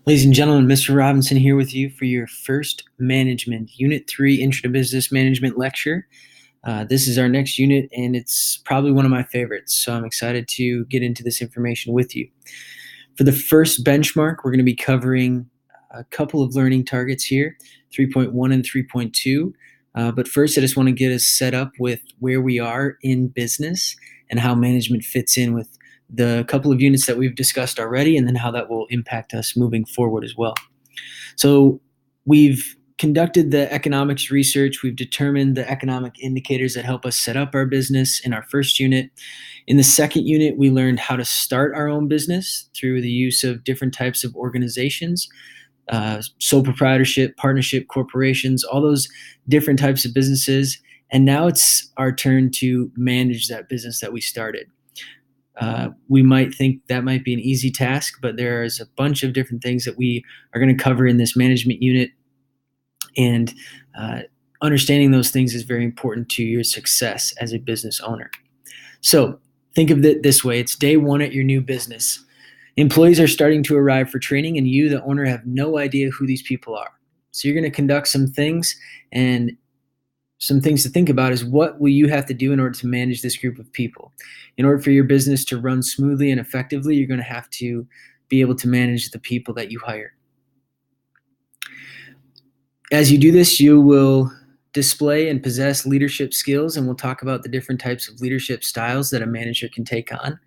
Ladies and gentlemen, Mr. Robinson here with you for your first management, Unit 3 Intro to Business Management lecture. This is our next unit, and it's probably one of my favorites, so I'm excited to get into this information with you. For the first benchmark, we're going to be covering a couple of learning targets here, 3.1 and 3.2. But first, I just want to get us set up with where we are in business and how management fits in with the couple of units that we've discussed already, and then how that will impact us moving forward as well. So we've conducted the economics research. We've determined the economic indicators that help us set up our business in our first unit. In the second unit, we learned how to start our own business through the use of different types of organizations, sole proprietorship, partnership, corporations, all those different types of businesses. And now it's our turn to manage that business that we started. We might think that might be an easy task, but there's a bunch of different things that we are going to cover in this management unit. And understanding those things is very important to your success as a business owner. So think of it this way. It's day one at your new business. Employees are starting to arrive for training, and you, the owner, have no idea who these people are. So you're going to conduct some things, and some things to think about is what will you have to do in order to manage this group of people. In order for your business to run smoothly and effectively, you're going to have to be able to manage the people that you hire. As you do this, you will display and possess leadership skills, and we'll talk about the different types of leadership styles that a manager can take on.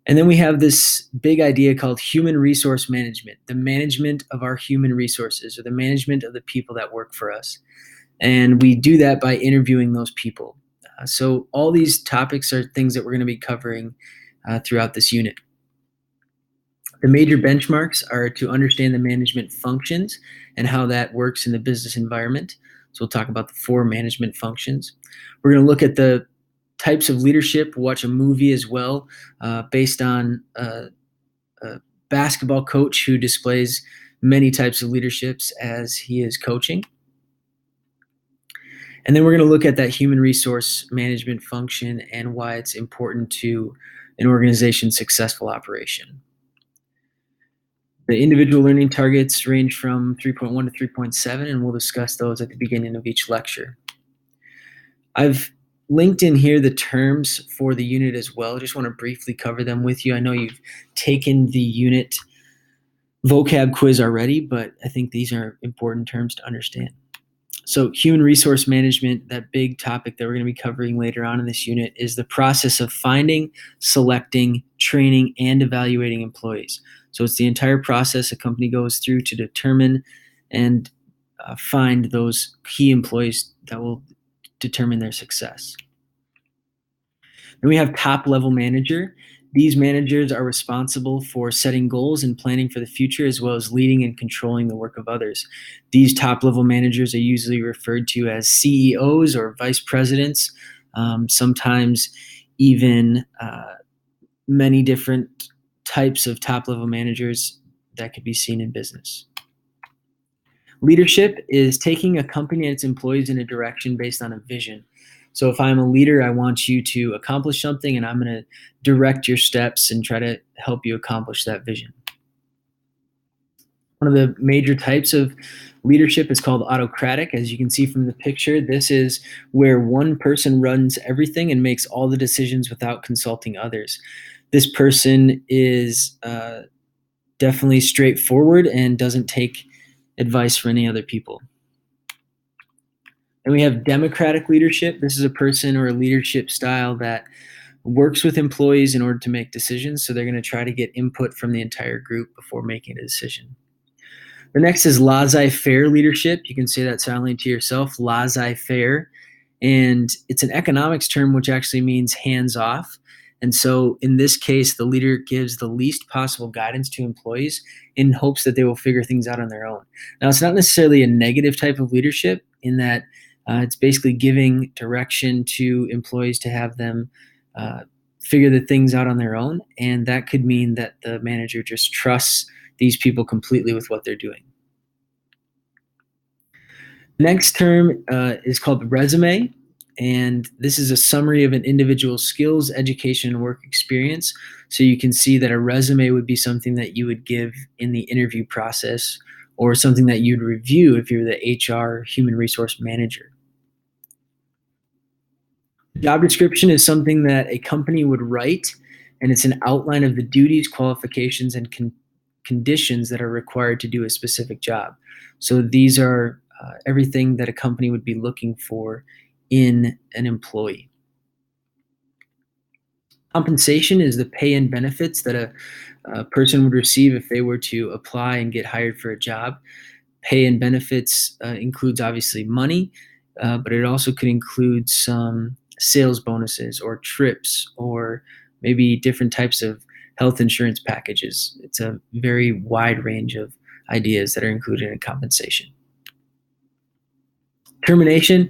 And then we have this big idea called human resource management, the management of our human resources, or the management of the people that work for us. And we do that by interviewing those people. So all these topics are things that we're going to be covering throughout this unit. The major benchmarks are to understand the management functions and how that works in the business environment. So we'll talk about the 4 management functions. We're going to look at the types of leadership, watch a movie as well, based on a basketball coach who displays many types of leaderships as he is coaching. And then we're going to look at that human resource management function and why it's important to an organization's successful operation. The individual learning targets range from 3.1 to 3.7, and we'll discuss those at the beginning of each lecture. I've linked in here the terms for the unit as well. I just want to briefly cover them with you. I know you've taken the unit vocab quiz already, but I think these are important terms to understand. So human resource management, that big topic that we're going to be covering later on in this unit, is the process of finding, selecting, training, and evaluating employees. So it's the entire process a company goes through to determine and find those key employees that will determine their success. Then we have top-level manager. These managers are responsible for setting goals and planning for the future, as well as leading and controlling the work of others. These top-level managers are usually referred to as CEOs or vice presidents, sometimes even many different types of top-level managers that could be seen in business. Leadership is taking a company and its employees in a direction based on a vision. So if I'm a leader, I want you to accomplish something, and I'm going to direct your steps and try to help you accomplish that vision. One of the major types of leadership is called autocratic. As you can see from the picture, this is where one person runs everything and makes all the decisions without consulting others. This person is definitely straightforward and doesn't take advice from any other people. And we have democratic leadership. This is a person or a leadership style that works with employees in order to make decisions. So they're going to try to get input from the entire group before making a decision. The next is laissez-faire leadership. You can say that silently to yourself, laissez-faire. And it's an economics term which actually means hands off. And so in this case, the leader gives the least possible guidance to employees in hopes that they will figure things out on their own. Now, it's not necessarily a negative type of leadership in that it's basically giving direction to employees to have them figure the things out on their own. And that could mean that the manager just trusts these people completely with what they're doing. Next term is called resume. And this is a summary of an individual's skills, education, and work experience. So you can see that a resume would be something that you would give in the interview process or something that you'd review if you're the HR human resource manager. Job description is something that a company would write, and it's an outline of the duties, qualifications, and conditions that are required to do a specific job. So these are everything that a company would be looking for in an employee. Compensation is the pay and benefits that a person would receive if they were to apply and get hired for a job. Pay and benefits includes obviously money, but it also could include some sales bonuses or trips or maybe different types of health insurance packages. It's a very wide range of ideas that are included in compensation. Termination,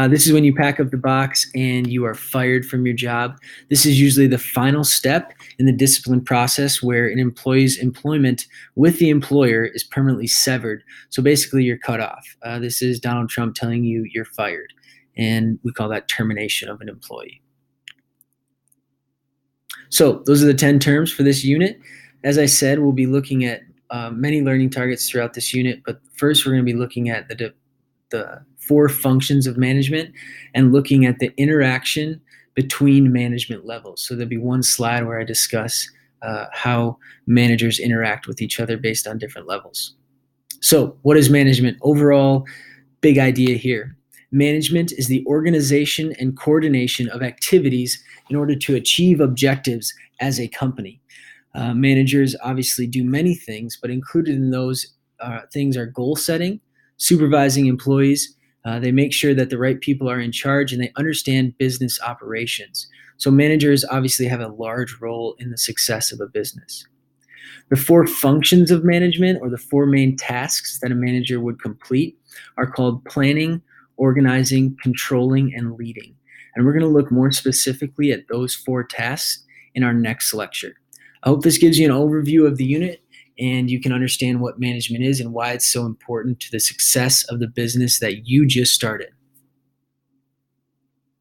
this is when you pack up the box and you are fired from your job. This is usually the final step in the discipline process where an employee's employment with the employer is permanently severed. So basically, you're cut off. This is Donald Trump telling you you're fired, and we call that termination of an employee. So those are the 10 terms for this unit. As I said, we'll be looking at many learning targets throughout this unit, but first we're going to be looking at the 4 functions of management and looking at the interaction between management levels. So there'll be one slide where I discuss how managers interact with each other based on different levels. So what is management? Overall, big idea here. Management is the organization and coordination of activities in order to achieve objectives as a company. Managers obviously do many things, but included in those things are goal setting, supervising employees. They make sure that the right people are in charge and they understand business operations. So managers obviously have a large role in the success of a business. The 4 functions of management, or the 4 main tasks that a manager would complete, are called planning, organizing, controlling, and leading. And we're going to look more specifically at those 4 tasks in our next lecture. I hope this gives you an overview of the unit and you can understand what management is and why it's so important to the success of the business that you just started.